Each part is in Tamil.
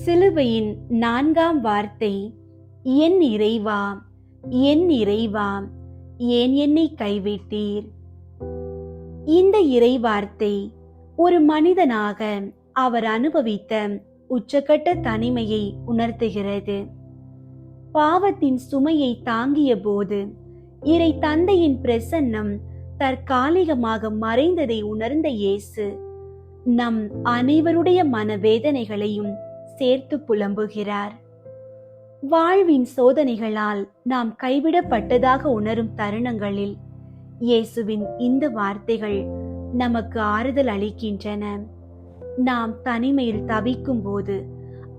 சிலுவையின் 4ஆம் வார்த்தை, என் இறைவா, என் இறைவா, ஏன் என்னை கைவிட்டீர்? இந்த இறைவார்த்தை ஒரு மனிதனாக அவர் அனுபவித்த உச்சக்கட்ட தனிமையை உணர்த்துகிறது. பாவத்தின் சுமையை தாங்கிய போது இறை தந்தையின் பிரசன்னம் தற்காலிகமாக மறைந்ததை உணர்ந்த இயேசு நம் அனைவருடைய மனவேதனைகளையும் சேர்த்து புலம்புகிறார். வாழ்வின் சோதனைகளால் நாம் கைவிடப்பட்டதாக உணரும் தருணங்களில் இயேசுவின் இந்த வார்த்தைகள் நமக்கு ஆறுதல் அளிக்கின்றன. நாம் தனிமையில் தவிக்கும் போது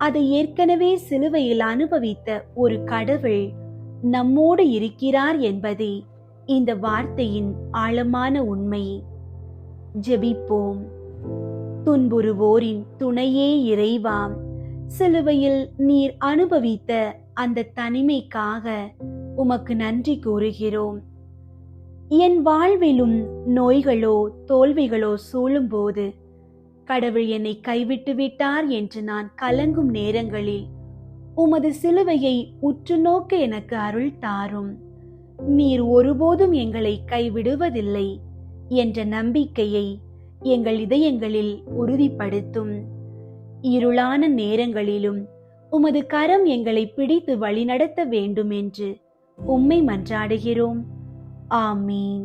அதை ஏற்கனவே சிலுவையில் அனுபவித்த ஒரு கடவுள் நம்மோடு இருக்கிறார் என்பதே இந்த வார்த்தையின் ஆழமான உண்மை. ஜெபிப்போம். துன்புறுவோரின் துணையே இறைவா, சிலுவையில் நீர் அனுபவித்த அந்த தனிமைக்காக உமக்கு நன்றி கூறுகிறோம். என் வாழ்விலும் நோய்களோ தோல்விகளோ சூழும்போது கடவுள் என்னை கைவிட்டு விட்டார் என்று நான் கலங்கும் நேரங்களில் உமது சிலுவையை உற்று நோக்க எனக்கு அருள் தாரும். நீர் ஒருபோதும் எங்களை கைவிடுவதில்லை என்ற நம்பிக்கையை எங்கள் இதயங்களில் உறுதிப்படுத்தும். இருளான நேரங்களிலும் உமது கரம் எங்களை பிடித்து வழிநடத்த வேண்டும் என்று உம்மை மன்றாடுகிறோம். ஆமீன்.